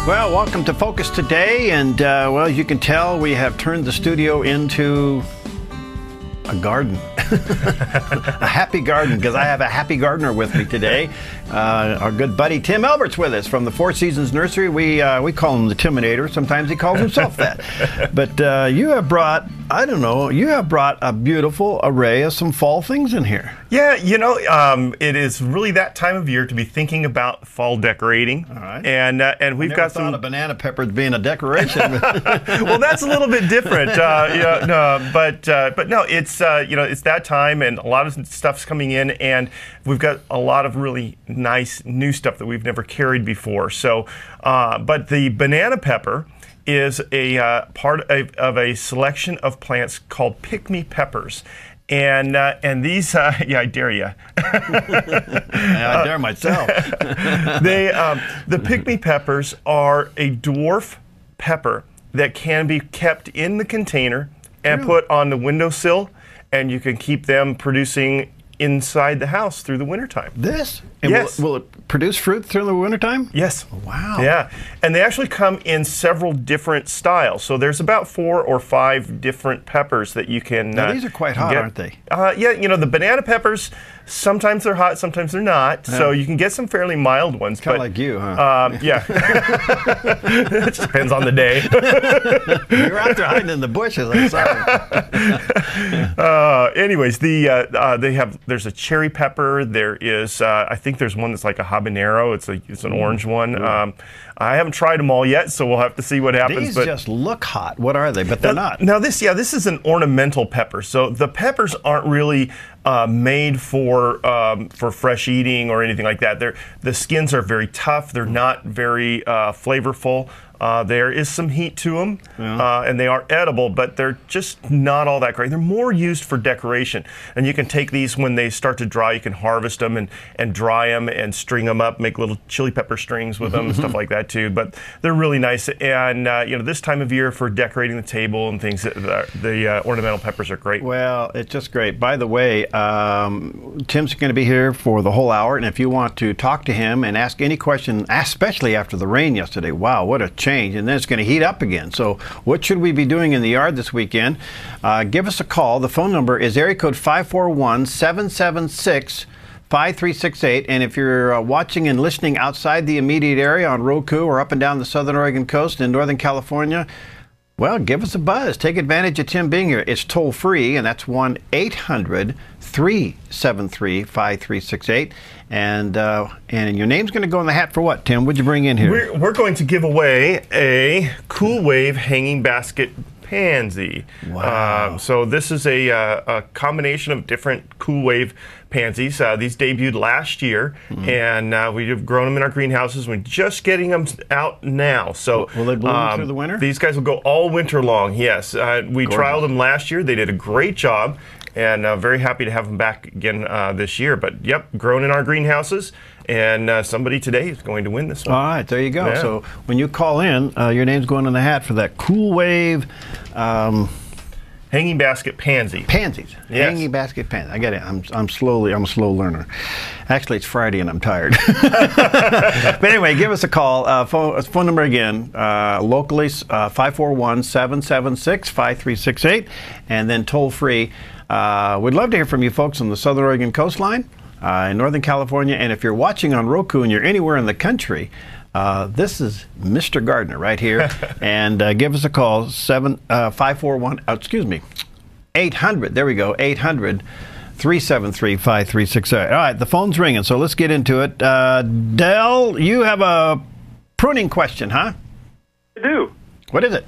Well, welcome to Focus Today, and well, as you can tell, we have turned the studio into a garden, a happy garden, because I have a happy gardener with me today. Our good buddy Tim Albert's with us from the Four Seasons Nursery. We call him the Timinator. Sometimes he calls himself that. But you have brought, I don't know, you have brought a beautiful array of some fall things in here. Yeah, you know, it is really that time of year to be thinking about fall decorating. All right. And we've got some. Thought of banana peppers being a decoration. Well, that's a little bit different. Yeah, no, but no, it's you know, it's that time, and a lot of stuff's coming in, and we've got a lot of really nice new stuff that we've never carried before. So, but the banana pepper is a part of a selection of plants called pick-me peppers. And these, yeah, I dare you. Yeah, I dare myself. The pick-me peppers are a dwarf pepper that can be kept in the container and put on the windowsill, and you can keep them producing inside the house through the wintertime. This? And yes. Will it produce fruit through the wintertime? Yes. Wow. Yeah. And they actually come in several different styles. So there's about 4 or 5 different peppers that you can Now, these are quite hot, aren't they? Yeah, you know, the banana peppers, sometimes they're hot, sometimes they're not. Yeah. So you can get some fairly mild ones. Kind of like you, huh? Yeah. It just depends on the day. You're out there hiding in the bushes, I'm sorry. Anyways, there's a cherry pepper. There is, I think there's one that's like a habanero. It's an orange one. I haven't tried them all yet, so we'll have to see what happens. These just look hot. What are they? But they're not. Now this is an ornamental pepper. So the peppers aren't really made for fresh eating or anything like that. The skins are very tough. They're not very flavorful. There is some heat to them, and they are edible, but they're just not all that great. They're more used for decoration, and you can take these when they start to dry. You can harvest them and dry them and string them up, make little chili pepper strings with them and stuff like that too. But they're really nice, and you know, this time of year for decorating the table and things, the ornamental peppers are great. Well, it's just great. By the way, Tim's going to be here for the whole hour, and if you want to talk to him and ask any question, especially after the rain yesterday, wow, what a change. And then it's going to heat up again. So what should we be doing in the yard this weekend? Give us a call. The phone number is area code 541-776-5368. And if you're watching and listening outside the immediate area on Roku or up and down the Southern Oregon coast in Northern California, well, give us a buzz. Take advantage of Tim being here. It's toll free, and that's 1-800-373-5368. And your name's going to go in the hat for what, Tim? What'd you bring in here? We're going to give away a Cool Wave hanging basket pansy. Wow. So this is a combination of different Cool Wave pansies. These debuted last year, and we've grown them in our greenhouses. We're just getting them out now. So will they bloom through the winter? These guys will go all winter long, yes. We trialed them last year. They did a great job, and very happy to have them back again this year. But yep, grown in our greenhouses, and somebody today is going to win this one. All right, there you go. Yeah. So when you call in, your name's going in the hat for that Cool Wave hanging basket pansy. Pansies. Yes. Hanging basket pansy. I get it. I'm a slow learner. Actually, it's Friday and I'm tired. But anyway, give us a call. Phone number again, locally 541-776-5368, and then toll free. We'd love to hear from you folks on the Southern Oregon coastline, in Northern California, and if you're watching on Roku and you're anywhere in the country, this is Mr. Gardner right here, and give us a call, 800, there we go, 800-373-5368. All right, the phone's ringing, so let's get into it. Del, you have a pruning question, huh? I do. What is it?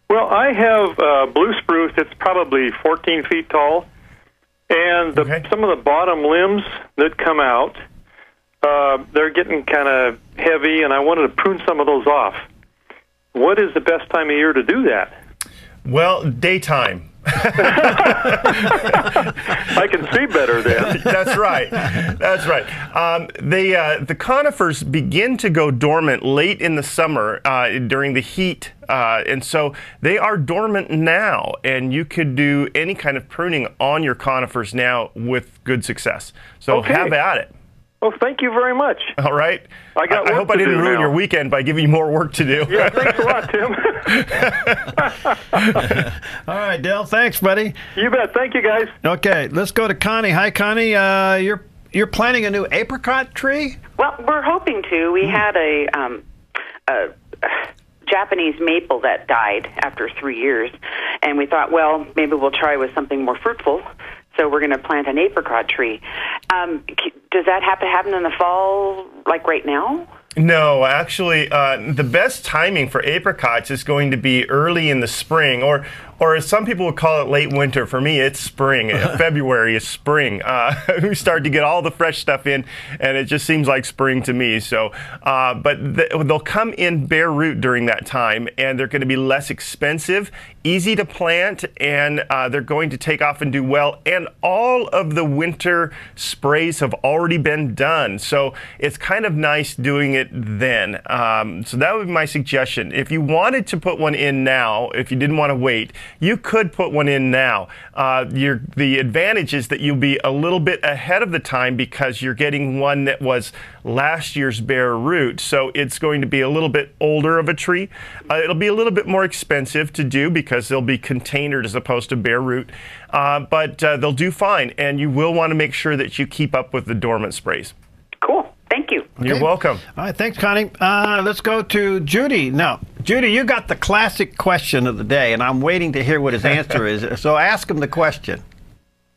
Well, I have blue spruce that's probably 14 feet tall, and some of the bottom limbs that come out, they're getting kind of heavy, and I wanted to prune some of those off. What is the best time of year to do that? Well, daytime. I can see better then. That's right. That's right. The conifers begin to go dormant late in the summer during the heat, and so they are dormant now. And you could do any kind of pruning on your conifers now with good success. So have at it. Well, thank you very much. All right. I hope I didn't ruin your weekend by giving you more work to do. Yeah, thanks a lot, Tim. All right, Dale. Thanks, buddy. You bet. Thank you, guys. Okay, let's go to Connie. Hi, Connie. You're planting a new apricot tree? Well, we're hoping to. We had a Japanese maple that died after 3 years, and we thought, well, maybe we'll try with something more fruitful. So we're going to plant an apricot tree. Does that have to happen in the fall, like right now? No, actually, the best timing for apricots is going to be early in the spring, or as some people would call it, late winter. For me, it's spring. February is spring. We start to get all the fresh stuff in, and it just seems like spring to me. So, but they'll come in bare root during that time, and they're going to be less expensive, easy to plant, and they're going to take off and do well. And all of the winter sprays have already been done, so it's kind of nice doing it then. So that would be my suggestion. If you wanted to put one in now, if you didn't want to wait, you could put one in now. The advantage is that you'll be a little bit ahead of the time because you're getting one that was last year's bare root. So it's going to be a little bit older of a tree. It'll be a little bit more expensive to do because they'll be containered as opposed to bare root. But they'll do fine. And you will want to make sure that you keep up with the dormant sprays. Cool. Thank you. Okay. You're welcome. All right, thanks, Connie. Let's go to Judy. Now, Judy, you got the classic question of the day, and I'm waiting to hear what his answer is. So ask him the question.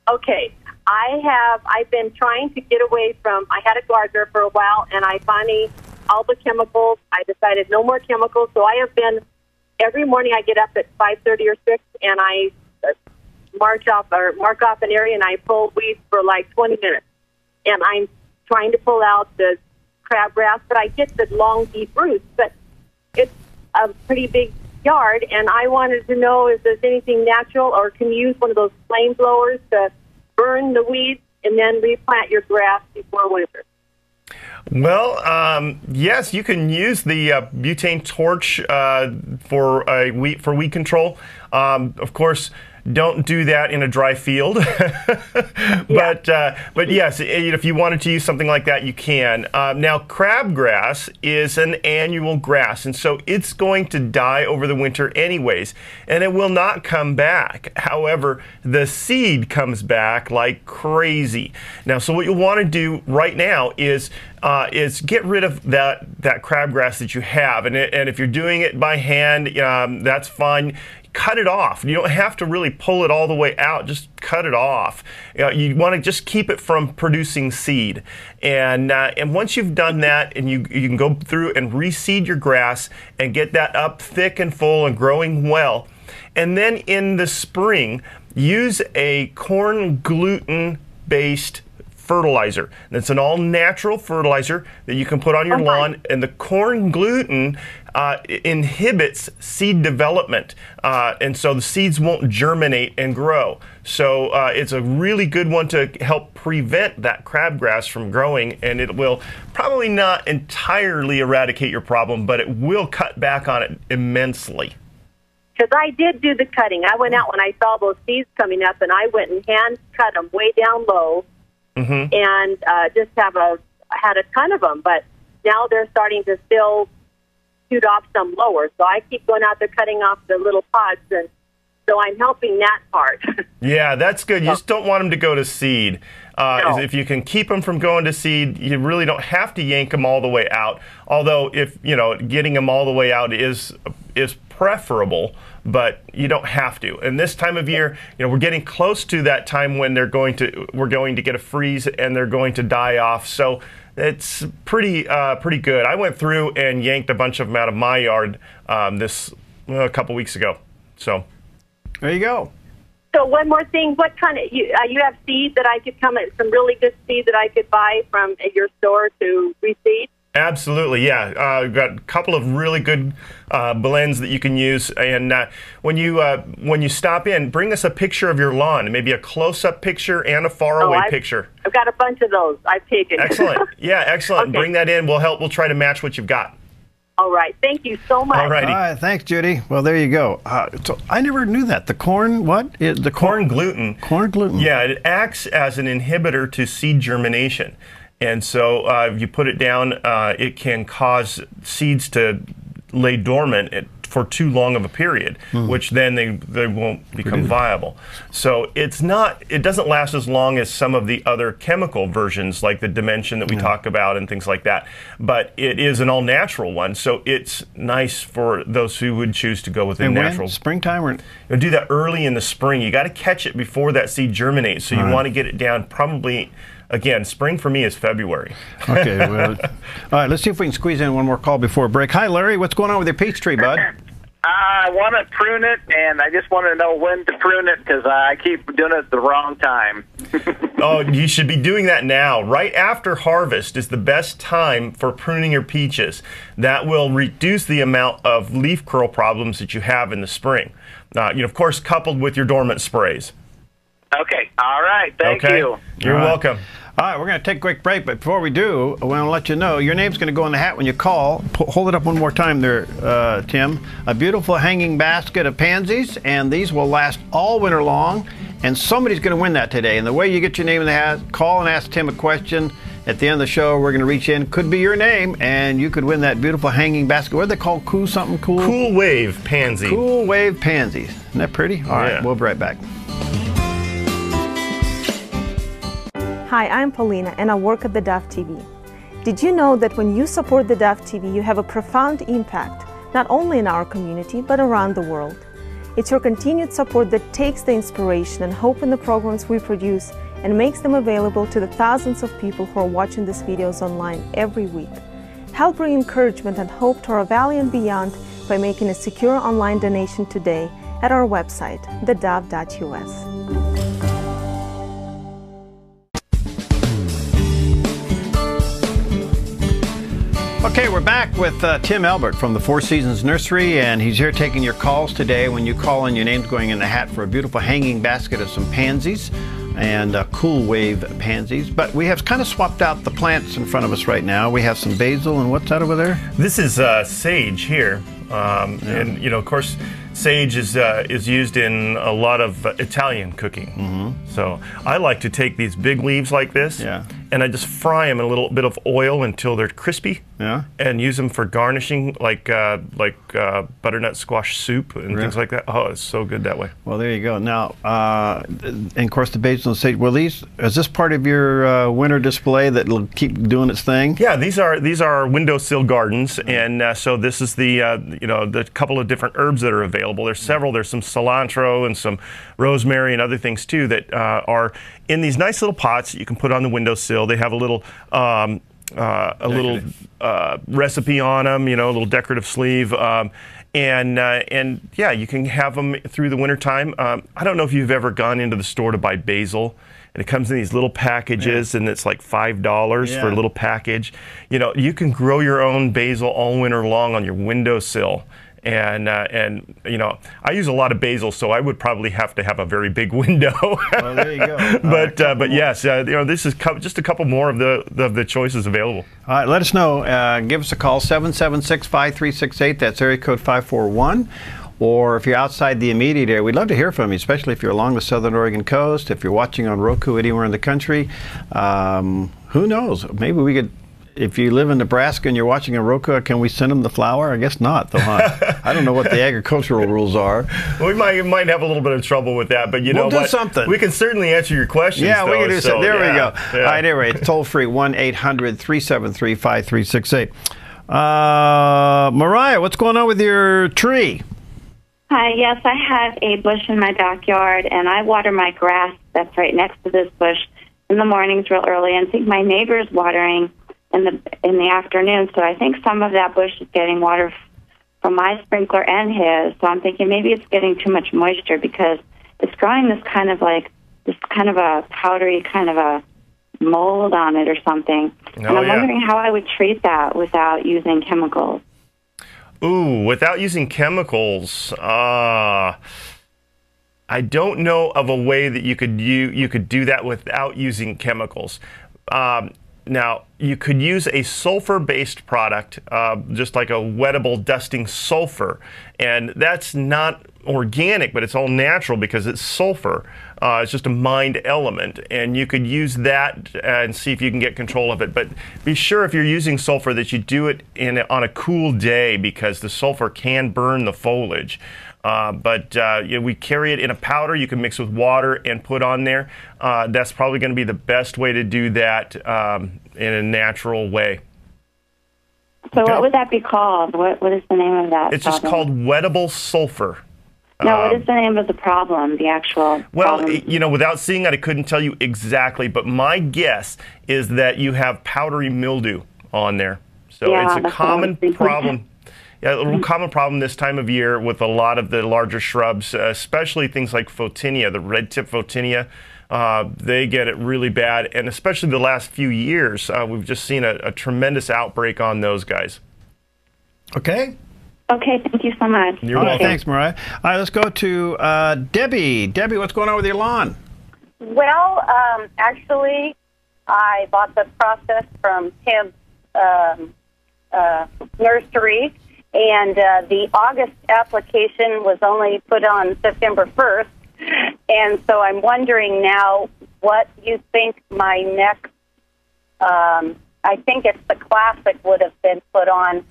Okay. I've been trying to get away from, I had a gardener for a while, and I finally, all the chemicals, I decided no more chemicals. So I have been, every morning I get up at 5:30 or 6, and I mark off an area, and I pull weeds for like 20 minutes. And I'm trying to pull out the crabgrass, but I get the long, deep roots. But it's a pretty big yard, and I wanted to know if there's anything natural, or can you use one of those flame blowers to burn the weeds and then replant your grass before winter? Well, yes, you can use the butane torch for weed control. Of course, don't do that in a dry field. But yes, if you wanted to use something like that, you can. Now, crabgrass is an annual grass, and so it's going to die over the winter anyways, and it will not come back. However, the seed comes back like crazy. Now, so what you'll want to do right now is get rid of that crabgrass that you have, and if you're doing it by hand, that's fine. Cut it off. You don't have to really pull it all the way out. Just cut it off. You want to just keep it from producing seed. And once you've done that, and you can go through and reseed your grass and get that up thick and full and growing well. And then in the spring, use a corn gluten-based fertilizer. That's an all-natural fertilizer that you can put on your lawn, and the corn gluten inhibits seed development, and so the seeds won't germinate and grow. So it's a really good one to help prevent that crabgrass from growing, and it will probably not entirely eradicate your problem, but it will cut back on it immensely. Because I did do the cutting. I went out when I saw those seeds coming up, and I went and hand cut them way down low. And just had a ton of them, but now they're starting to still shoot off some lower. So I keep going out there cutting off the little pods, and so I'm helping that part. Yeah, that's good. You just don't want them to go to seed. No. If you can keep them from going to seed, you really don't have to yank them all the way out. Although, if getting them all the way out is preferable, but you don't have to. And this time of year, we're getting close to that time when we're going to get a freeze and they're going to die off. So it's pretty good. I went through and yanked a bunch of them out of my yard a couple weeks ago. So there you go. So one more thing, what kind of you have seed that I could some really good seed that I could buy from your store to reseed? Absolutely, yeah. We've got a couple of really good blends that you can use, and when you stop in, bring us a picture of your lawn, maybe a close-up picture and a far-away picture. I've got a bunch of those I've taken. Excellent, yeah, excellent. Okay. Bring that in. We'll try to match what you've got. All right, thank you so much. All righty. All right, thanks, Judy. Well, there you go. So I never knew that. The corn, what? The corn gluten. Corn gluten. Yeah, it acts as an inhibitor to seed germination. And so if you put it down, it can cause seeds to lay dormant for too long of a period, which then they won't become viable. So it doesn't last as long as some of the other chemical versions, like the Dimension that we talk about and things like that. But it is an all-natural one, so it's nice for those who would choose to go with a natural. Springtime or? You'll do that early in the spring. You got to catch it before that seed germinates, so you want to get it down probably. Again, spring for me is February. Okay. Well, all right, let's see if we can squeeze in one more call before break. Hi, Larry. What's going on with your peach tree, bud? I want to prune it, and I just want to know when to prune it because I keep doing it at the wrong time. Oh, you should be doing that now. Right after harvest is the best time for pruning your peaches. That will reduce the amount of leaf curl problems that you have in the spring. Of course, coupled with your dormant sprays. Okay. All right. Thank you. You're welcome. All right, we're going to take a quick break, but before we do, I want to let you know your name's going to go in the hat when you call. Hold it up one more time there, Tim. A beautiful hanging basket of pansies, and these will last all winter long, and somebody's going to win that today. And the way you get your name in the hat, call and ask Tim a question. At the end of the show, we're going to reach in. Could be your name, and you could win that beautiful hanging basket. What are they called? Cool something cool? Cool Wave Pansy. Cool Wave Pansies. Isn't that pretty? All right, we'll be right back. Hi, I'm Paulina, and I work at theDove TV. Did you know that when you support theDove TV, you have a profound impact, not only in our community, but around the world? It's your continued support that takes the inspiration and hope in the programs we produce and makes them available to the thousands of people who are watching these videos online every week. Help bring encouragement and hope to our valley and beyond by making a secure online donation today at our website, thedove.us. Okay, we're back with Tim Albert from the Four Seasons Nursery, and he's here taking your calls today. When you call in, your name's going in the hat for a beautiful hanging basket of some pansies and Cool Wave pansies. But we have kind of swapped out the plants in front of us right now. We have some basil, and what's that over there? This is sage here, and of course, sage is used in a lot of Italian cooking. So I like to take these big leaves like this, and I just fry them in a little bit of oil until they're crispy, and use them for garnishing, like butternut squash soup and things like that. Oh, it's so good that way. Well, there you go. Now, and of course, the basil and sage. Well, is this part of your winter display that will keep doing its thing? Yeah, these are windowsill gardens, and so this is the couple of different herbs that are available. There's several. There's some cilantro and some rosemary and other things too that are in these nice little pots that you can put on the windowsill. They have a little recipe on them, a little decorative sleeve, and yeah, you can have them through the wintertime. I don't know if you've ever gone into the store to buy basil. And it comes in these little packages, and it's like $5 for a little package. You can grow your own basil all winter long on your windowsill. And I use a lot of basil, so I would probably have to have a very big window. Well, there you go. But yes, this is just a couple more of the choices available. All right, let us know. Give us a call, 776-5368. That's area code 541. Or if you're outside the immediate area, we'd love to hear from you, especially if you're along the Southern Oregon coast, if you're watching on Roku anywhere in the country. Who knows? Maybe we could, if you live in Nebraska and you're watching on Roku, can we send them the flour? I guess not, though, huh? I don't know what the agricultural rules are. We might have a little bit of trouble with that, but we'll do something. We can certainly answer your questions. Yeah, we can do something. There we go. Yeah. All right, anyway, it's toll free, 1-800-373-5368. Mariah, what's going on with your tree? Hi, yes, I have a bush in my backyard, and I water my grass that's right next to this bush in the mornings real early, and I think my neighbor's watering in the afternoon, so I think some of that bush is getting water from my sprinkler and his, so I'm thinking maybe it's getting too much moisture because it's growing this kind of a powdery kind of a mold on it or something, and I'm wondering how I would treat that without using chemicals. Ooh, without using chemicals, I don't know of a way that you could do that without using chemicals. Now, you could use a sulfur-based product, just like a wettable dusting sulfur, and that's not organic, but it's all natural because it's sulfur. It's just a mined element, and you could use that and see if you can get control of it. But be sure if you're using sulfur that you do it on a cool day, because the sulfur can burn the foliage. We carry it in a powder. You can mix with water and put on there. That's probably going to be the best way to do that in a natural way. So what would that be called? What is the name of that? It's just called wettable sulfur. No, what is the name of the problem, the actual problem? You know, without seeing it, I couldn't tell you exactly, but my guess is that you have powdery mildew on there. So Yeah, it's a common problem. Yeah, a real common problem this time of year with a lot of the larger shrubs, especially things like photinia, the red tip photinia. They get it really bad, and especially the last few years, we've just seen a tremendous outbreak on those guys. Okay. Okay, thank you so much. You're welcome. Thanks, Mariah. All right, let's go to Debbie. Debbie, what's going on with your lawn? Well, actually, I bought the process from Tim's nursery, and the August application was only put on September 1st. And so I'm wondering now what you think my next, I think it's the classic would have been put on.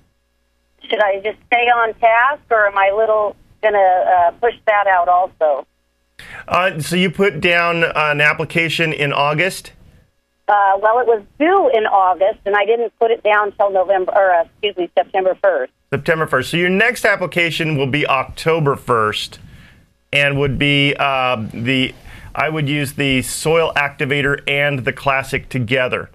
Should I just stay on task, or am I going to push that out also? So you put down an application in August? Well, it was due in August, and I didn't put it down until September 1st. September 1st. So your next application will be October 1st, and would be I would use the soil activator and the classic together.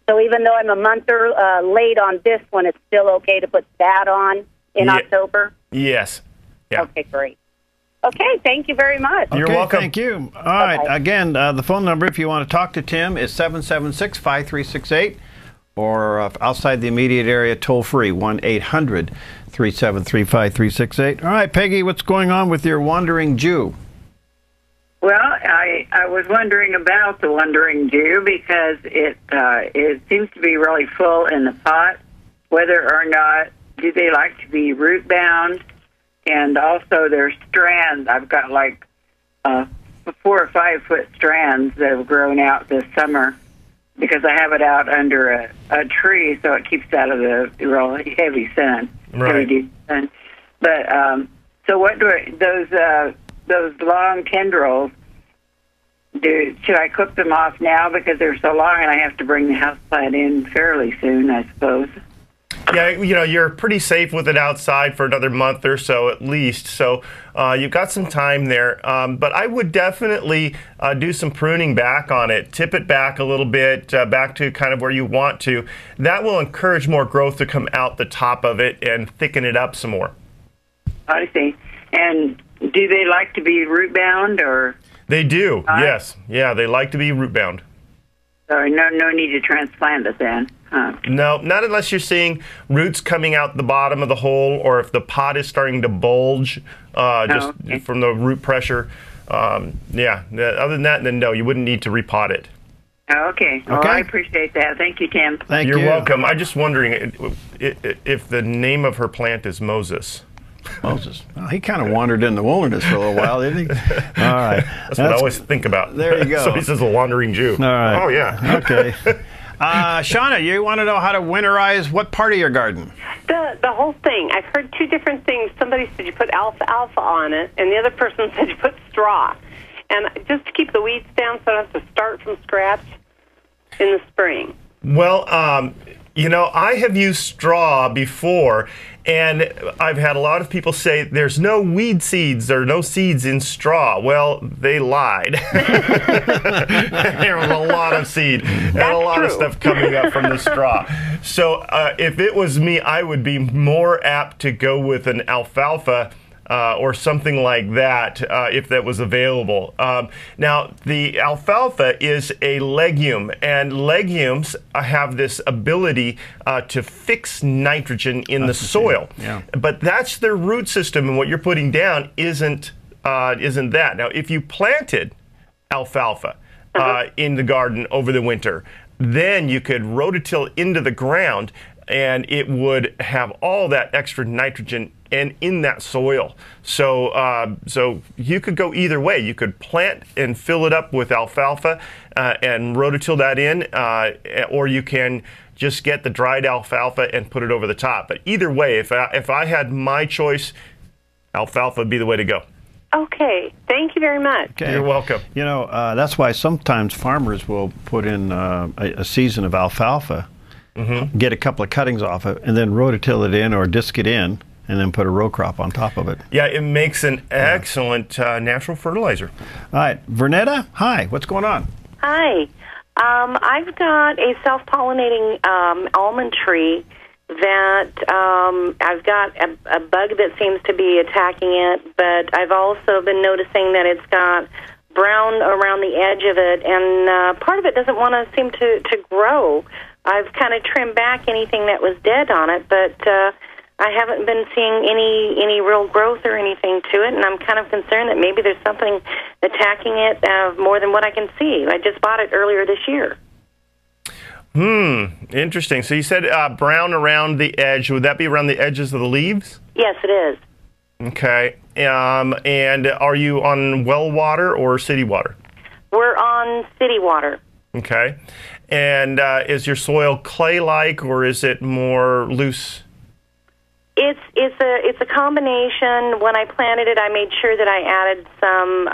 So even though I'm a month late on this one, it's still okay to put that on in October? Yes. Yeah. Okay, great. Okay, thank you very much. You're welcome. Thank you. All right. Again, the phone number, if you want to talk to Tim, is 776-5368, or outside the immediate area, toll-free, 1-800-373-5368. All right, Peggy, what's going on with your wandering Jew? Well, I was wondering about the Wandering Jew because it seems to be really full in the pot. Whether or not do they like to be root bound, and also their strands. I've got like 4 or 5 foot strands that have grown out this summer because I have it out under a tree, so it keeps out of the really heavy sun, heavy deep sun. But so what do those long tendrils, should I clip them off now because they're so long and I have to bring the houseplant in fairly soon, I suppose? Yeah, you know, you're pretty safe with it outside for another month or so at least. So you've got some time there. But I would definitely do some pruning back on it. Tip it back a little bit, back to kind of where you want to. That will encourage more growth to come out the top of it and thicken it up some more. I see. And do they like to be root bound, or? They do, yes. Yeah, they like to be root bound. So no need to transplant it then? Huh. No, not unless you're seeing roots coming out the bottom of the hole, or if the pot is starting to bulge from the root pressure. Yeah, other than that, then no, you wouldn't need to repot it. Okay. Well, I appreciate that. Thank you, Tim. Thank you. You're welcome. I'm just wondering if the name of her plant is Moses. Moses. Well, he kind of wandered in the wilderness for a little while, didn't he? All right. That's what I always think about. There you go. So he says a wandering Jew. All right. Oh, yeah. Okay. Shauna, you want to know how to winterize what part of your garden? The whole thing. I've heard 2 different things. Somebody said you put alfalfa on it, and the other person said you put straw. And just to keep the weeds down so I don't have to start from scratch in the spring. Well, you know, I have used straw before, and I've had a lot of people say there's no weed seeds or no seeds in straw. Well, they lied. There was a lot of seed and a lot of stuff coming up from the straw. So if it was me, I would be more apt to go with an alfalfa or something like that if that was available. Now, the alfalfa is a legume, and legumes have this ability to fix nitrogen in the soil. Yeah. But that's their root system, and what you're putting down isn't that. Now, if you planted alfalfa in the garden over the winter, then you could rototill into the ground, and it would have all that extra nitrogen in that soil. So so you could go either way. You could plant and fill it up with alfalfa and rototill that in, or you can just get the dried alfalfa and put it over the top. But either way, if I had my choice, alfalfa would be the way to go. Okay, thank you very much. Okay. You're welcome. You know, that's why sometimes farmers will put in a season of alfalfa, get a couple of cuttings off it, and then rototill it in or disc it in, and then put a row crop on top of it. Yeah, it makes an excellent natural fertilizer. All right, Vernetta, hi, what's going on? Hi. I've got a self-pollinating almond tree that I've got a bug that seems to be attacking it, but I've also been noticing that it's got brown around the edge of it, and part of it doesn't want to seem to grow. I've kind of trimmed back anything that was dead on it, but I haven't been seeing any real growth or anything to it, and I'm kind of concerned that maybe there's something attacking it more than what I can see. I just bought it earlier this year. Interesting. So you said brown around the edge. Would that be around the edges of the leaves? Yes, it is. Okay. And are you on well water or city water? We're on city water. Okay. And is your soil clay-like, or is it more loose? It's a combination. When I planted it, I made sure that I added some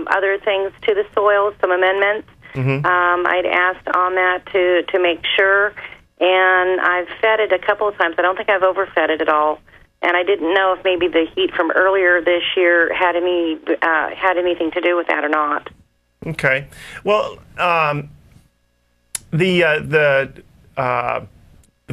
other things to the soil, some amendments. I'd asked on that to make sure, and I've fed it a couple of times. I don't think I've overfed it at all, and I didn't know if maybe the heat from earlier this year had anything to do with that or not. Okay. Well, the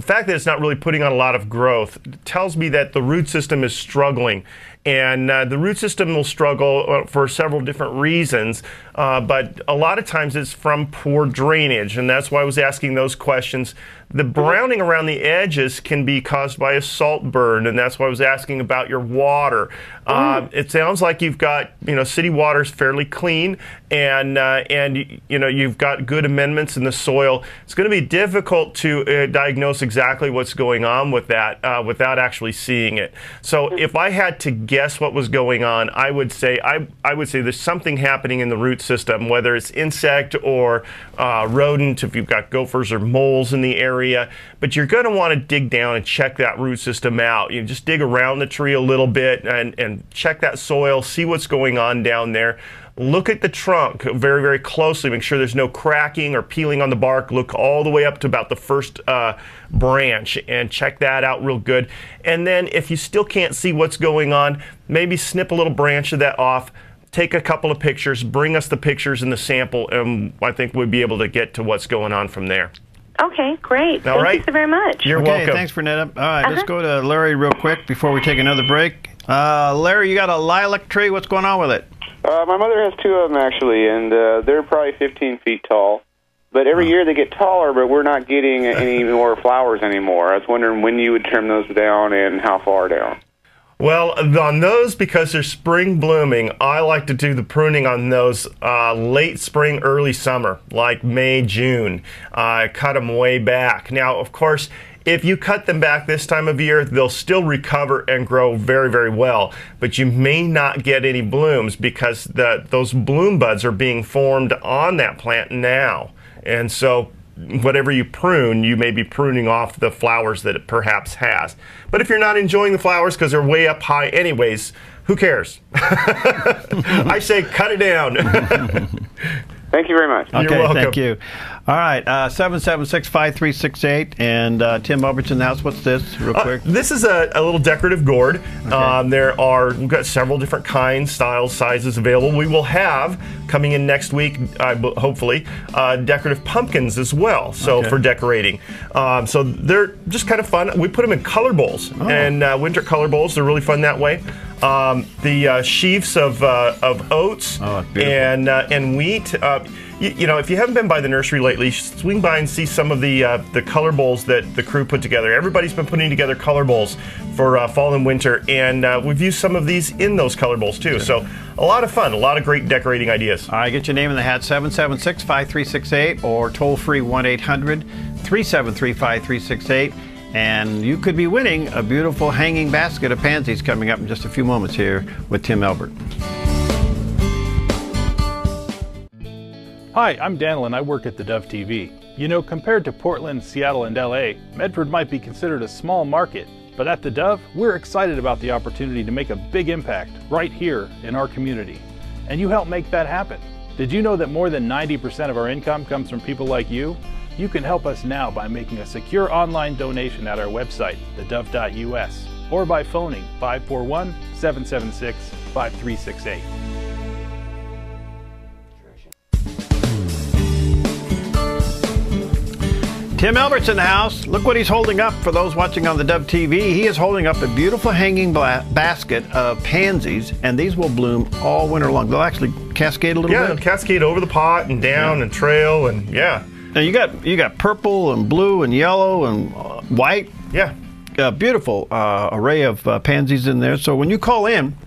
fact that it's not really putting on a lot of growth tells me that the root system is struggling. And the root system will struggle for several different reasons, but a lot of times it's from poor drainage, and that's why I was asking those questions. The browning around the edges can be caused by a salt burn, and that's why I was asking about your water. It sounds like you've got, city water's fairly clean, and you've got good amendments in the soil. It's going to be difficult to diagnose exactly what's going on with that without actually seeing it. So if I had to guess what was going on, I would say there's something happening in the root system, whether it's insect or rodent, if you've got gophers or moles in the area. But you're going to want to dig down and check that root system out. You just dig around the tree a little bit and check that soil, see what's going on down there. Look at the trunk very, very closely. Make sure there's no cracking or peeling on the bark. Look all the way up to about the first branch and check that out real good. And then if you still can't see what's going on, maybe snip a little branch of that off. Take a couple of pictures, bring us the pictures and the sample, and I think we'll be able to get to what's going on from there. Okay, great. Thank you so very much. You're welcome. Thanks, Vernetta. All right, let's go to Larry real quick before we take another break. Larry, you got a lilac tree. What's going on with it? My mother has two of them, actually, and they're probably 15 feet tall. But every year they get taller, but we're not getting any more flowers anymore. I was wondering when you would trim those down and how far down. Well, on those, because they're spring blooming, I like to do the pruning on those late spring, early summer, like May, June. I cut them way back. Now, of course, if you cut them back this time of year, they'll still recover and grow very, very well. But you may not get any blooms because those bloom buds are being formed on that plant now. And so whatever you prune, you may be pruning off the flowers that it perhaps has. But if you're not enjoying the flowers because they're way up high anyways, who cares? I say cut it down. Thank you very much. Okay, You're welcome. thank you. All right, 776-5368, and Tim Overton in the house. What's this, real quick? This is a little decorative gourd. Okay. We've got several different kinds, styles, sizes available. We will have, coming in next week, hopefully, decorative pumpkins as well, so for decorating. So they're just kind of fun. We put them in color bowls, and winter color bowls. They're really fun that way. The sheaves of oats and wheat. you know, if you haven't been by the nursery lately, swing by and see some of the color bowls that the crew put together. Everybody's been putting together color bowls for fall and winter, and we've used some of these in those color bowls too. So a lot of fun, a lot of great decorating ideas. All right, get your name in the hat, 776-5368 or toll free 1-800-373-5368. And you could be winning a beautiful hanging basket of pansies coming up in just a few moments here with Tim Elbert. Hi, I'm Daniel and I work at theDove TV. You know, compared to Portland, Seattle, and LA, Medford might be considered a small market, but at theDove, we're excited about the opportunity to make a big impact right here in our community. And you help make that happen. Did you know that more than 90% of our income comes from people like you? You can help us now by making a secure online donation at our website, thedove.us, or by phoning 541-776-5368. Tim Elbert's in the house. Look what he's holding up for those watching on theDove TV. He is holding up a beautiful hanging basket of pansies, and these will bloom all winter long. They'll actually cascade a little bit. Yeah, they'll cascade over the pot and down and trail, and yeah. Now you got purple and blue and yellow and white. Yeah. Beautiful array of pansies in there. So when you call in,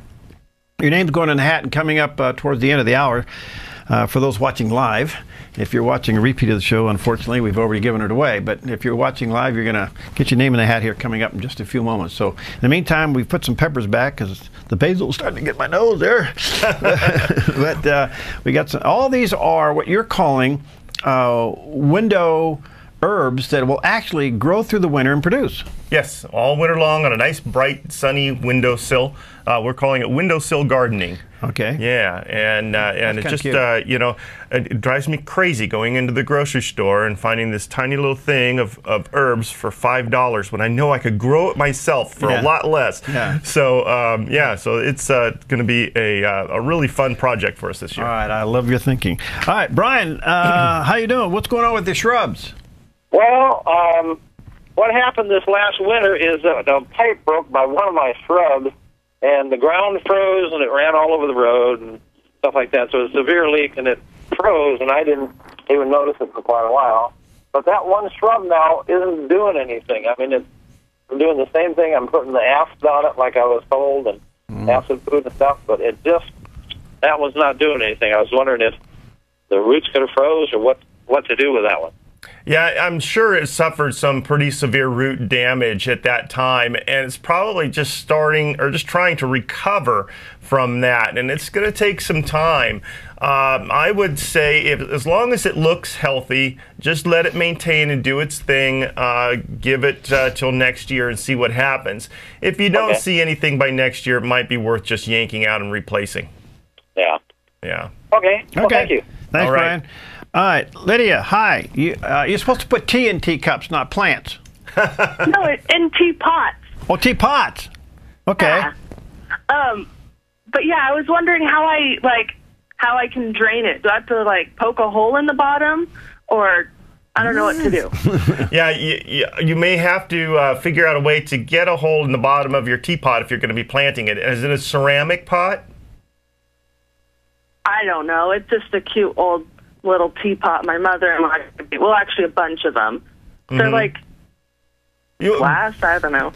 your name's going in the hat and coming up towards the end of the hour for those watching live. If you're watching a repeat of the show, unfortunately, we've already given it away. But if you're watching live, you're going to get your name in the hat here coming up in just a few moments. So in the meantime, we've put some peppers back because the basil's starting to get my nose there. But we got some. All these are what you're calling window herbs that will actually grow through the winter and produce. Yes, all winter long on a nice, bright, sunny windowsill. We're calling it windowsill gardening. Okay. Yeah, and it just you know, it drives me crazy going into the grocery store and finding this tiny little thing of herbs for $5 when I know I could grow it myself for a lot less. Yeah. So yeah, so it's going to be a really fun project for us this year. All right, I love your thinking. All right, Brian, how you doing? What's going on with the shrubs? Well, what happened this last winter is that a pipe broke by one of my shrubs, and the ground froze, and it ran all over the road and stuff like that. So it was a severe leak, and it froze, and I didn't even notice it for quite a while. But that one shrub now isn't doing anything. I mean, I'm doing the same thing. I'm putting the acid on it like I was told, and acid food and stuff, but that was not doing anything. I was wondering if the roots could have froze or what to do with that one. Yeah, I'm sure it suffered some pretty severe root damage at that time, and it's probably just starting or just trying to recover from that, and it's going to take some time. I would say as long as it looks healthy, just let it maintain and do its thing. Give it till next year and see what happens. If you don't see anything by next year, it might be worth just yanking out and replacing. Yeah. Yeah. Okay. Well, thank you. Thanks, Brian. All right, Lydia, hi. You're supposed to put tea in teacups, not plants. No, it's in teapots. Oh, teapots. Okay. Yeah. But yeah, I was wondering how I can drain it. Do I have to poke a hole in the bottom, or I don't know what to do? Yeah, you may have to figure out a way to get a hole in the bottom of your teapot if you're going to be planting it. Is it a ceramic pot? I don't know. It's just a cute old little teapot my mother-in-law, well, actually a bunch of them. They're like glass, I don't know.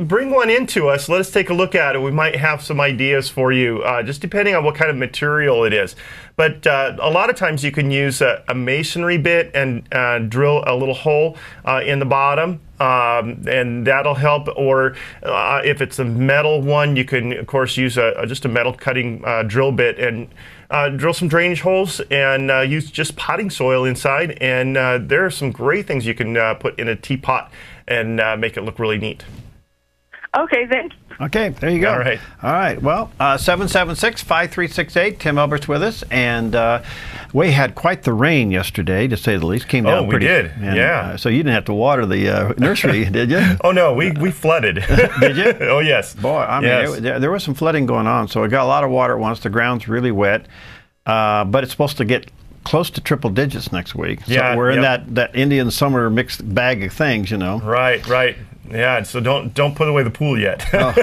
bring one into us. Let us take a look at it. We might have some ideas for you, just depending on what kind of material it is. But a lot of times you can use a masonry bit and drill a little hole in the bottom, and that'll help. Or if it's a metal one, you can, of course, use just a metal cutting drill bit and drill some drainage holes and use just potting soil inside. And there are some great things you can put in a teapot and make it look really neat. Okay, thanks. Okay, there you go. All right. All right. Well, 776-5368. Tim Elbert's with us, and we had quite the rain yesterday, to say the least. Came down pretty. We did. And, yeah. So you didn't have to water the nursery, did you? Oh no, we flooded. Did you? Oh yes. Boy, I mean, there was some flooding going on, so it got a lot of water at once. The ground's really wet, but it's supposed to get close to triple digits next week. So we're in that Indian summer mixed bag of things, you know. Right. Yeah, so don't put away the pool yet. Oh.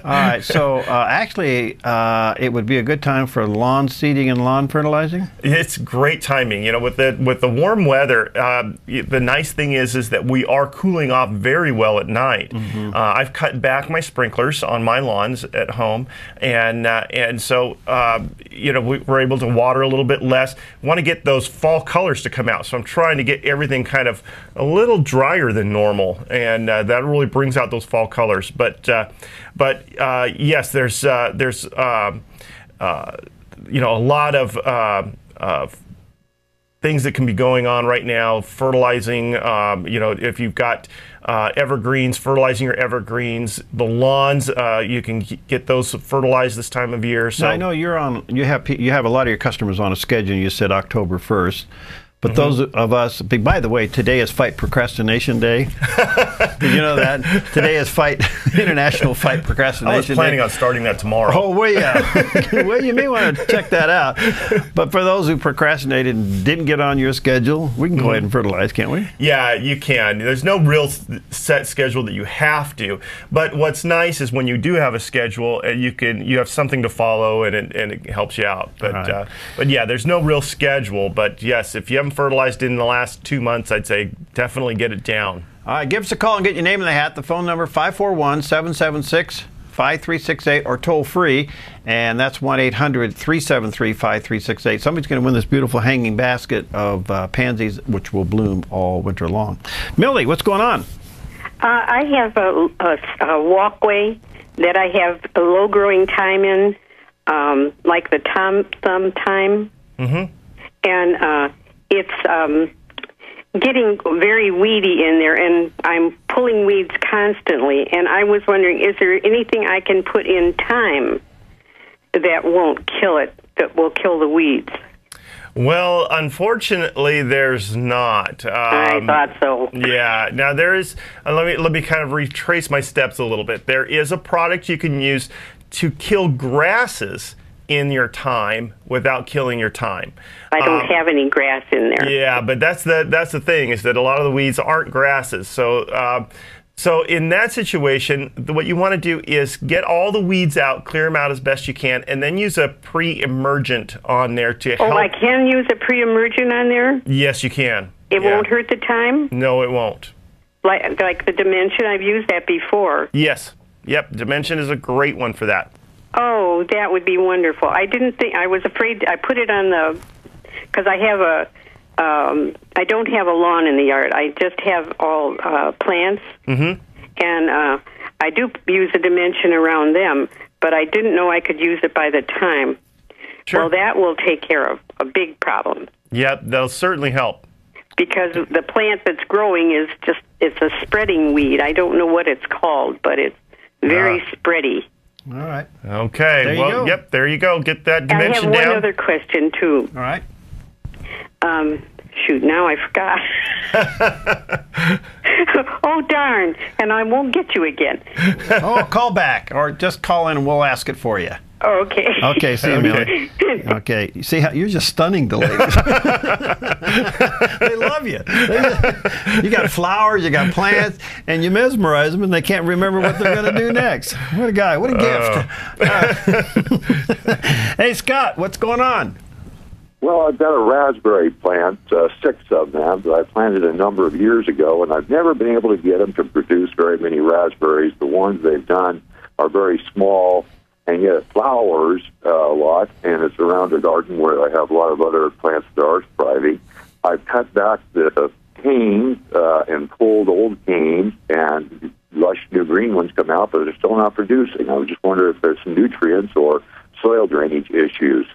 All right, so actually, it would be a good time for lawn seeding and lawn fertilizing? It's great timing. You know, with the warm weather, the nice thing is that we are cooling off very well at night. I've cut back my sprinklers on my lawns at home, and so you know, we're able to water a little bit less. Want to get those fall colors to come out, so I'm trying to get everything kind of a little drier than normal, and that really brings out those fall colors. But yes, there's you know, a lot of things that can be going on right now. Fertilizing, you know, if you've got evergreens, fertilizing your evergreens. The lawns, you can get those fertilized this time of year. So now, I know you have a lot of your customers on a schedule. You said October 1st. But those of us, by the way, today is Fight Procrastination Day. Did you know that? Today is International Fight Procrastination Day. I was planning on starting that tomorrow. Oh, well, yeah. Well, you may want to check that out. But for those who procrastinated and didn't get on your schedule, we can go ahead and fertilize, can't we? Yeah, you can. There's no real set schedule that you have to. But what's nice is when you do have a schedule, you have something to follow, and it helps you out. But but yeah, there's no real schedule. But yes, if you haven't fertilized in the last 2 months, I'd say definitely get it down. All right, give us a call and get your name in the hat. The phone number 541-776-5368 or toll free, and that's 1-800-373-5368. Somebody's going to win this beautiful hanging basket of pansies, which will bloom all winter long. Millie, what's going on? I have a walkway that I have a low growing time in, like the thumb time, and it's getting very weedy in there, and I'm pulling weeds constantly. And I was wondering, is there anything I can put in time that won't kill it, that will kill the weeds? Well, unfortunately, there's not. I thought so. Yeah. Now there is. Let me kind of retrace my steps a little bit. There is a product you can use to kill grasses in your thyme without killing your thyme. I don't have any grass in there. Yeah, but that's the thing, is that a lot of the weeds aren't grasses. So so in that situation, what you want to do is get all the weeds out, clear them out as best you can, and then use a pre-emergent on there to help. Oh, I can use a pre-emergent on there? Yes, you can. It won't hurt the thyme? No, it won't. Like the Dimension, I've used that before. Yes. Yep, Dimension is a great one for that. Oh, that would be wonderful. I didn't think, I was afraid, I put it on the, because I have I don't have a lawn in the yard. I just have all plants. And I do use a Dimension around them, but I didn't know I could use it by the time. Sure. Well, that will take care of a big problem. Yep, that'll certainly help. Because the plant that's growing is just, it's a spreading weed. I don't know what it's called, but it's very spready. All right. Okay. There you well, go. Yep, there you go. Get that Dimension down. I have down. one other question, too. All right. Shoot, now I forgot. Oh, darn. And I won't get you again. Oh, call back, or just call in and we'll ask it for you. Oh, okay. Okay, see you, Millie. Okay, you see how you're just stunning the ladies. They love you. You got flowers, you got plants, and you mesmerize them, and they can't remember what they're going to do next. What a guy! What a gift! Hey, Scott, what's going on? Well, I've got a raspberry plant, 6 of them, that I planted a number of years ago, and I've never been able to get them to produce very many raspberries. The ones they've done are very small, and yet it flowers a lot, and it's around a garden where I have a lot of other plants that are thriving. I've cut back the canes and pulled old canes, and lush new green ones come out, but they're still not producing. I was just wondering if there's some nutrients or soil drainage issues.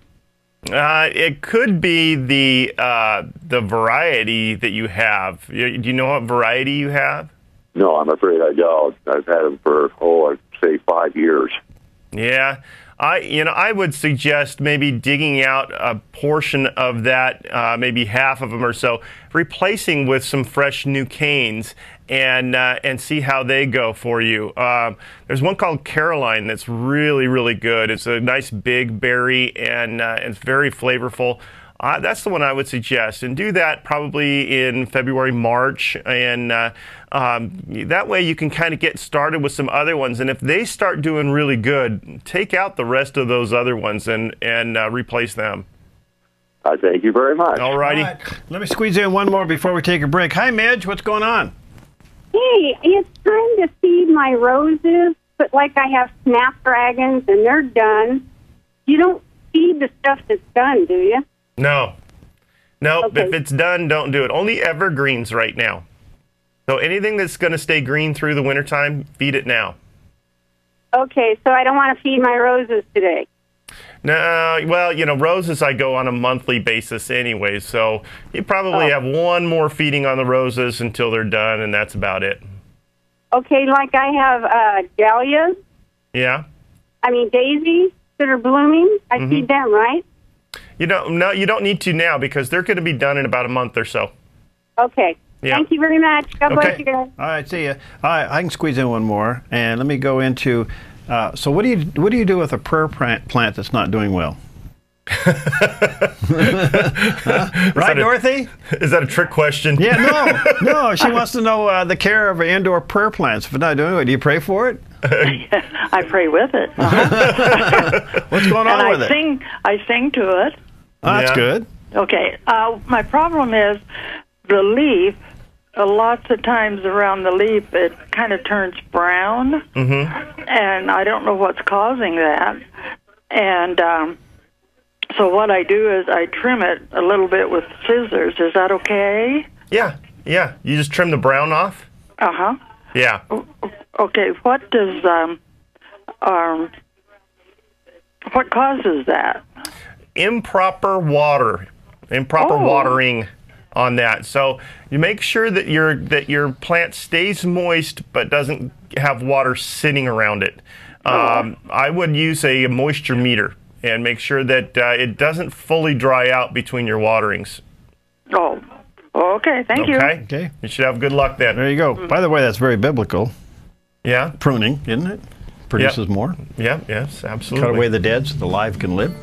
It could be the variety that you have. Do you know what variety you have? No, I'm afraid I don't. I've had them for, I'd say 5 years. Yeah, I would suggest maybe digging out a portion of that, maybe half of them or so, replacing with some fresh new canes, and see how they go for you. There's one called Caroline that's really, really good. It's a nice big berry, and it's very flavorful. That's the one I would suggest, and do that probably in February, March, and that way you can kind of get started with some other ones. And if they start doing really good, take out the rest of those other ones and replace them. Thank you very much. All righty. Let me squeeze in one more before we take a break. Hi, Midge. What's going on? Hey, it's time to feed my roses, but like I have snapdragons and they're done. You don't feed the stuff that's done, do you? No. No, Okay. If it's done, don't do it. Only evergreens right now. So anything that's going to stay green through the wintertime, feed it now. Okay, so I don't want to feed my roses today. No, well, you know, roses I go on a monthly basis anyway, so you probably have one more feeding on the roses until they're done, and that's about it. Okay, like I have dahlias, Yeah? daisies that are blooming. I feed them, right? You don't need to now because they're going to be done in about a month or so. Okay. Yeah. Thank you very much. God bless Okay. you guys. All right, see ya. All right, I can squeeze in one more, and let me go into. So what do you do with a prayer plant that's not doing well? Right, Dorothy? Is that a trick question? Yeah, no. She wants to know the care of indoor prayer plants. If it's not doing it, do you pray for it? I pray with it. What's going on and with it? I sing to it. Oh, that's good. Okay. My problem is the leaf. Lots of times around the leaf, it kind of turns brown, and I don't know what's causing that. And so what I do is I trim it a little bit with scissors. Is that okay? Yeah. You just trim the brown off? Uh-huh. Yeah. Okay, what does what causes that? Improper watering on that. So you make sure that your plant stays moist but doesn't have water sitting around it. I would use a moisture meter and make sure that it doesn't fully dry out between your waterings. Oh, okay. Thank you. Okay. You should have good luck then. There you go. By the way, that's very biblical. Yeah. Pruning, isn't it? Produces more. Yeah, yes, absolutely. Cut away the dead so the live can live.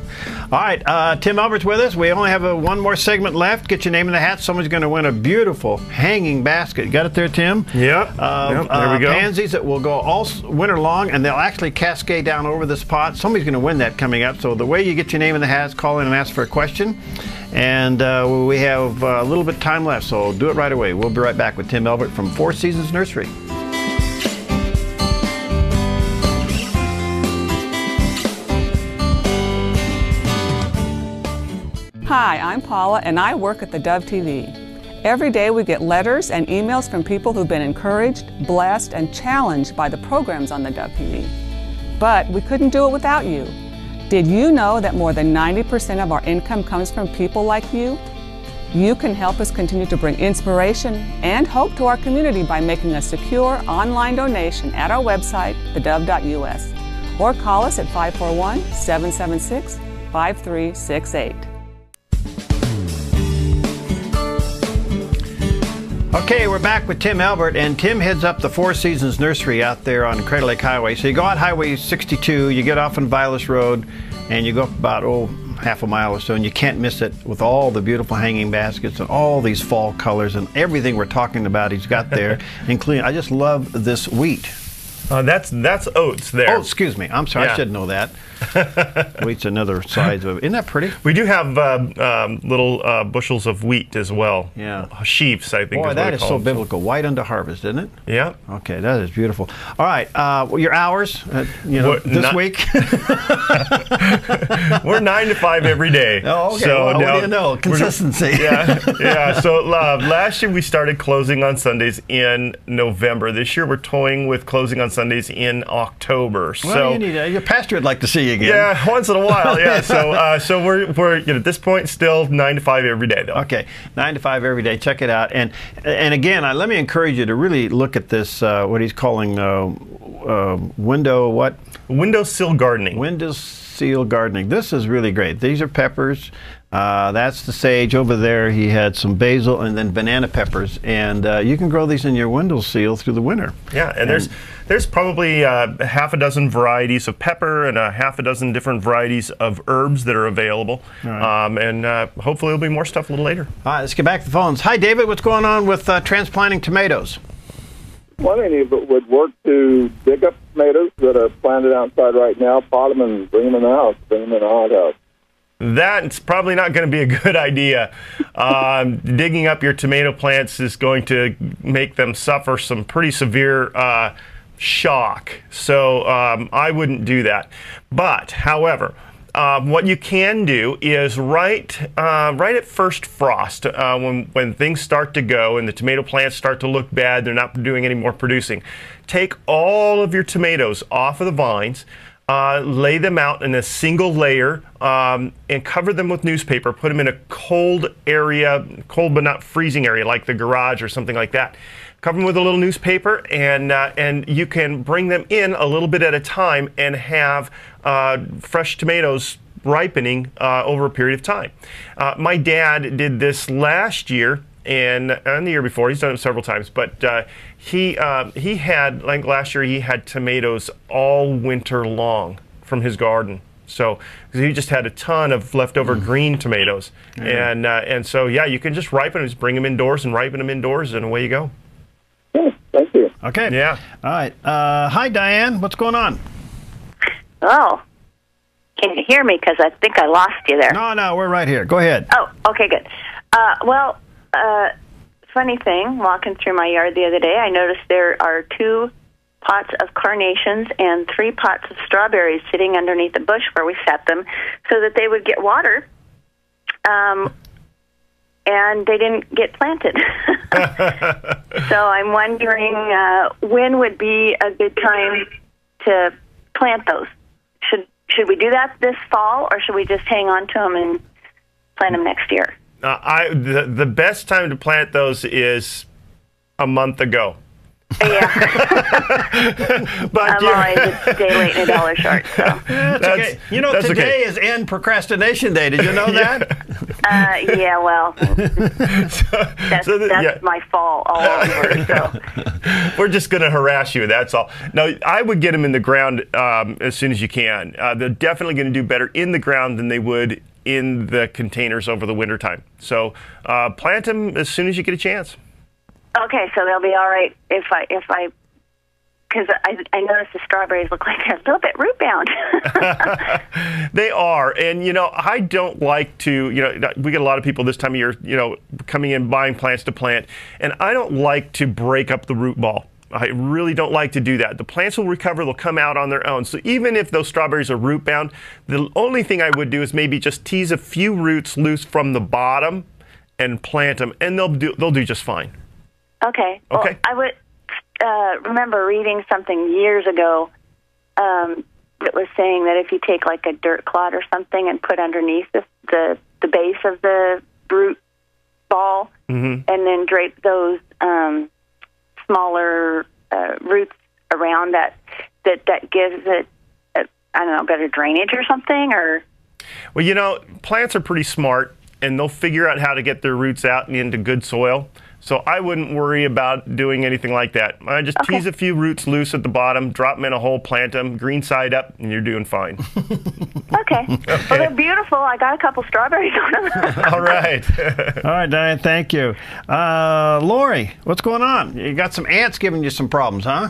All right, Tim Albert's with us. We only have one more segment left. Get your name in the hat. Someone's going to win a beautiful hanging basket. Got it there, Tim? Yep. There we go. Pansies that will go all winter long, and they'll actually cascade down over this pot. Somebody's going to win that coming up. So the way you get your name in the hat is call in and ask for a question. And we have a little bit of time left, so do it right away. We'll be right back with Tim Albert from Four Seasons Nursery. Hi, I'm Paula, and I work at theDove TV. Every day we get letters and emails from people who've been encouraged, blessed, and challenged by the programs on theDove TV. But we couldn't do it without you. Did you know that more than 90% of our income comes from people like you? You can help us continue to bring inspiration and hope to our community by making a secure online donation at our website, thedove.us, or call us at 541-776-5368. Okay, we're back with Tim Albert, and Tim heads up the Four Seasons Nursery out there on Crater Lake Highway. So you go out Highway 62, you get off on Vilas Road, and you go up about, half a mile or so, and you can't miss it with all the beautiful hanging baskets and all these fall colors and everything we're talking about he's got there, including, I just love this wheat. That's oats there. Oh, excuse me. I'm sorry. I should know that. Wheat's another size of it. Isn't that pretty? We do have little bushels of wheat as well. Yeah. Sheaves, I think. Boy, is that what is so biblical. White unto harvest, isn't it? Yeah. Okay, that is beautiful. All right, your hours, this week? We're 9 to 5 every day. Oh, okay. So well, what do you know? Consistency. Yeah. So last year we started closing on Sundays in November. This year we're toying with closing on Sundays in October. Well, your pastor would like to see you again. Yeah, once in a while. Yeah. So we're at this point still 9 to 5 every day though. Okay, 9 to 5 every day. Check it out. And again, let me encourage you to really look at this. What he's calling windowsill gardening. seal gardening. This is really great. These are peppers. That's the sage. Over there he had some basil and then banana peppers, and you can grow these in your windowsill through the winter. Yeah, and there's probably half a dozen varieties of pepper and half a dozen different varieties of herbs that are available. Right. And hopefully there'll be more stuff a little later. All right, let's get back to the phones. Hi, David. What's going on with transplanting tomatoes? Wondering if it would work to dig up tomatoes that are planted outside right now, pot them and bring them in the house, bring them in a hothouse. That's probably not going to be a good idea. Digging up your tomato plants is going to make them suffer some pretty severe shock. So I wouldn't do that. But, however, what you can do is right at first frost, when things start to go and the tomato plants start to look bad, they're not doing any more producing, take all of your tomatoes off of the vines, lay them out in a single layer, and cover them with newspaper. Put them in a cold area, cold but not freezing area, like the garage or something like that. Cover them with a little newspaper, and you can bring them in a little bit at a time and have fresh tomatoes ripening over a period of time. My dad did this last year and the year before. He's done it several times, but he had, like last year, he had tomatoes all winter long from his garden. So he just had a ton of leftover green tomatoes, and so yeah, you can just ripen them, just bring them indoors and ripen them indoors, and away you go. Thank you. Okay. Yeah. All right. Hi, Diane. What's going on? Oh, can you hear me? Because I think I lost you there. No, we're right here. Go ahead. Oh, okay, good. Funny thing, walking through my yard the other day, I noticed there are 2 pots of carnations and 3 pots of strawberries sitting underneath the bush where we set them so that they would get water. And they didn't get planted. So I'm wondering when would be a good time to plant those. Should we do that this fall, or should we just hang on to them and plant them next year? The best time to plant those is a month ago. Yeah. But I'm always a day late and a dollar short. So. That's okay. You know, today is End Procrastination Day. Did you know that? Yeah, well, that's my fall all over. So. We're just going to harass you, that's all. No, I would get them in the ground as soon as you can. They're definitely going to do better in the ground than they would in the containers over the wintertime. So plant them as soon as you get a chance. Okay, so they'll be all right if I because I noticed the strawberries look like they're a little bit root bound. They are, and I don't like to. We get a lot of people this time of year, coming in buying plants to plant, and I don't like to break up the root ball. I really don't like to do that. The plants will recover; they'll come out on their own. So even if those strawberries are root bound, the only thing I would do is maybe just tease a few roots loose from the bottom and plant them, and they'll do just fine. Okay. Well, I would remember reading something years ago that was saying that if you take like a dirt clod or something and put underneath the base of the root ball, and then drape those smaller roots around that gives it better drainage or something. Or well, plants are pretty smart, and they'll figure out how to get their roots out and into good soil. So I wouldn't worry about doing anything like that. I just tease a few roots loose at the bottom, drop them in a hole, plant them, green side up, and you're doing fine. Okay. Well, they're beautiful. I got a couple strawberries on them. All right. All right, Diane, thank you. Lori, what's going on? You got some ants giving you some problems, huh?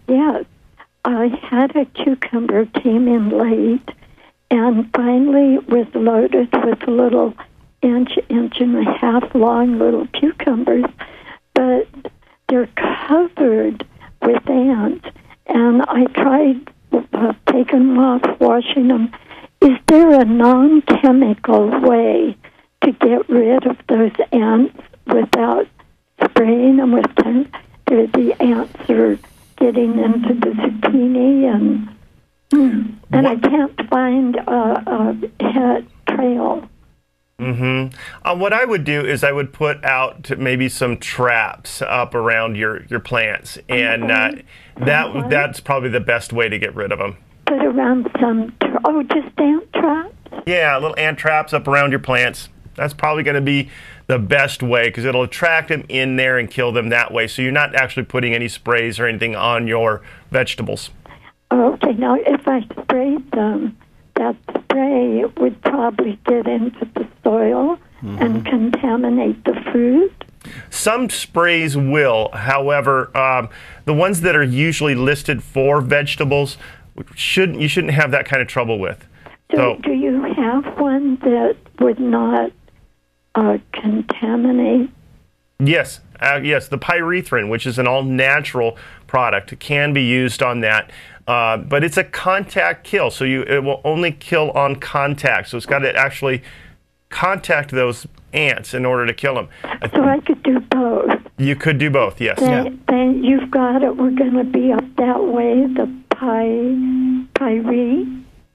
Yes. I had a cucumber, came in late, and finally was loaded with little inch and a half long little cucumbers, but they're covered with ants, and I tried taking them off, washing them. Is there a non-chemical way to get rid of those ants without spraying them with the ants are getting into the zucchini, and I can't find a head trail. What I would do is I would put out maybe some traps up around your plants, and that's probably the best way to get rid of them. put around some, just ant traps? Yeah, little ant traps up around your plants. That's probably going to be the best way because it'll attract them in there and kill them that way. So you're not actually putting any sprays or anything on your vegetables. Okay, now if I sprayed them, that spray would probably get into the soil and contaminate the fruit. Some sprays will. However, the ones that are usually listed for vegetables, you shouldn't have that kind of trouble with. Do you have one that would not contaminate? Yes, yes. The pyrethrin, which is an all-natural product, can be used on that. But it's a contact kill, so it will only kill on contact. So it's got to actually contact those ants in order to kill them. So I could do both. You could do both, yes. Then you've got it. We're going to be up that way, the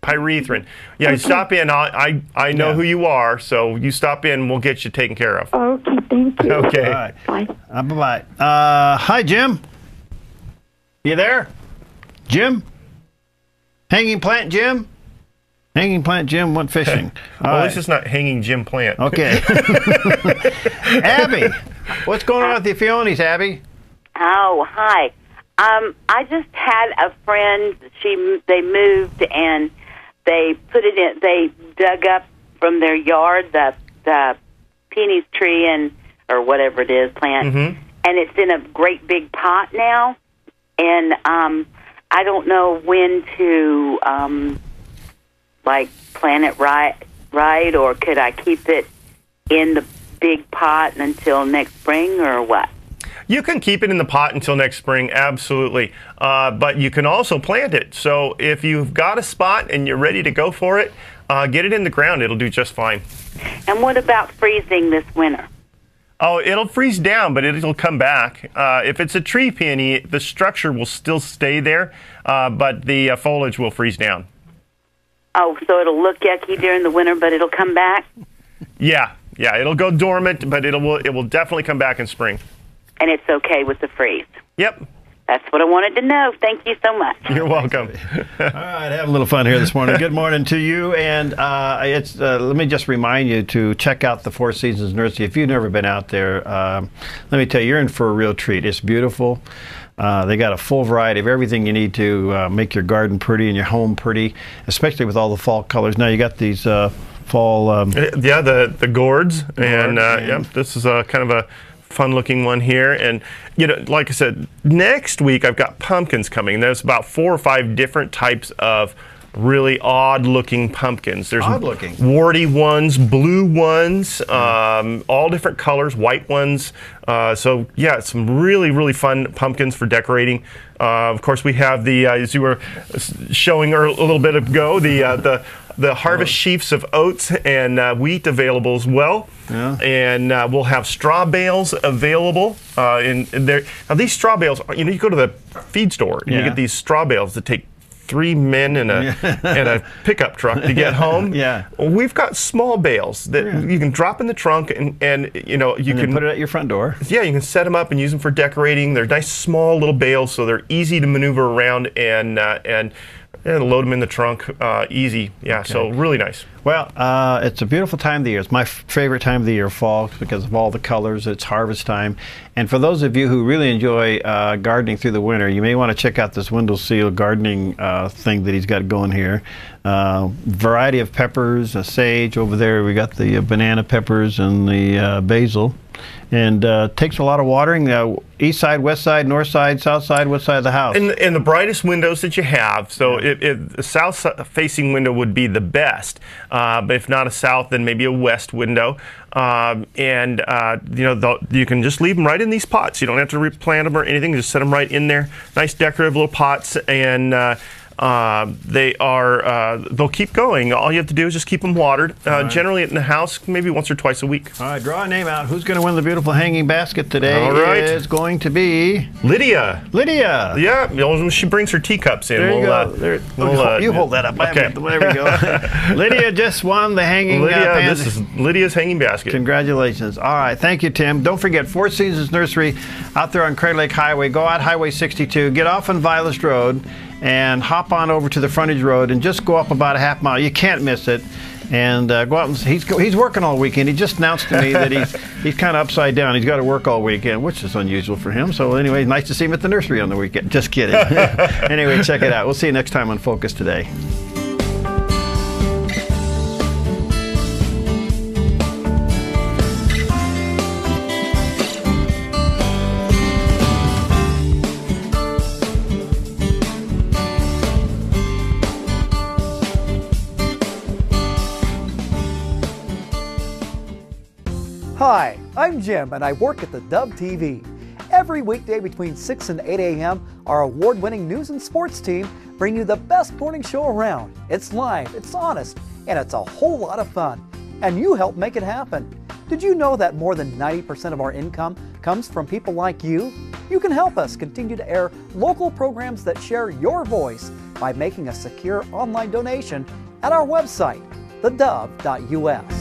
pyrethrin. Yeah, you stop in. I know who you are, so you stop in, we'll get you taken care of. Okay, thank you. Okay. All right. Bye. Bye-bye. Hi, Jim. You there? Jim? Hanging plant Jim? Hanging plant Jim went fishing. Well, at least it's not hanging Jim Plant. Okay. Abby, what's going on with the Fionis, Abby? Oh, hi. I just had a friend. They moved and they put it in. They dug up from their yard the peonies tree or whatever it is plant, and it's in a great big pot now. And I don't know when to plant it right, or could I keep it in the big pot until next spring, or what? You can keep it in the pot until next spring, absolutely. But you can also plant it. So if you've got a spot and you're ready to go for it, get it in the ground. It'll do just fine. And what about freezing this winter? Oh, it'll freeze down, but it'll come back. If it's a tree peony, the structure will still stay there, but the foliage will freeze down. Oh, so it'll look yucky during the winter, but it'll come back? Yeah, it'll go dormant, but it will definitely come back in spring. And it's okay with the freeze? Yep. That's what I wanted to know. Thank you so much. You're welcome. All right, have a little fun here this morning. Good morning to you. And let me just remind you to check out the Four Seasons Nursery. If you've never been out there, let me tell you, you're in for a real treat. It's beautiful. They got a full variety of everything you need to make your garden pretty and your home pretty, especially with all the fall colors. Now you got these fall. The gourds, and this is kind of a fun-looking one here. And like I said, next week I've got pumpkins coming. There's about 4 or 5 different types of really odd-looking pumpkins. There's odd-looking, warty ones, blue ones, all different colors, white ones. So yeah, some really fun pumpkins for decorating. Of course, we have the as you were showing a little bit ago, the harvest sheafs of oats and wheat available as well. Yeah. And we'll have straw bales available in there. Now these straw bales, you go to the feed store and you get these straw bales that take 3 men and a pickup truck to get home. Yeah. We've got small bales that you can drop in the trunk and you can put it at your front door. Yeah, you can set them up and use them for decorating. They're nice small little bales, so they're easy to maneuver around and load them in the trunk easy. Yeah, okay. So really nice. Well, it's a beautiful time of the year. It's my favorite time of the year, fall, because of all the colors. It's harvest time. And for those of you who really enjoy gardening through the winter, you may want to check out this window seal gardening thing that he's got going here. Variety of peppers, sage over there. We got the banana peppers and the basil. And takes a lot of watering. East side, west side, north side, south side, what side of the house? And the brightest windows that you have. So the south-facing window would be the best. But if not a south, then maybe a west window. You can just leave them right in these pots. You don't have to replant them or anything. Just set them right in there. Nice decorative little pots, and they'll keep going. All you have to do is just keep them watered. Generally in the house, maybe once or twice a week. All right, draw a name out. Who's going to win the beautiful hanging basket today? All right. It's going to be Lydia. Lydia. Yeah, she brings her teacups in. There you go. You hold that up. Okay. There we go. Lydia just won the hanging basket. This is Lydia's hanging basket. Congratulations. All right, thank you, Tim. Don't forget, Four Seasons Nursery out there on Craig Lake Highway. Go out Highway 62, get off on Vilas Road, and hop on over to the frontage road and just go up about a half mile. You can't miss it. And go out and he's working all weekend. He just announced to me that he's kind of upside down. He's got to work all weekend, which is unusual for him. So anyway, nice to see him at the nursery on the weekend. Just kidding. Anyway, check it out. We'll see you next time on Focus Today. Hi, I'm Jim, and I work at theDove TV. Every weekday between 6 and 8 a.m., our award-winning news and sports team bring you the best morning show around. It's live, it's honest, and it's a whole lot of fun. And you help make it happen. Did you know that more than 90% of our income comes from people like you? You can help us continue to air local programs that share your voice by making a secure online donation at our website, thedove.us.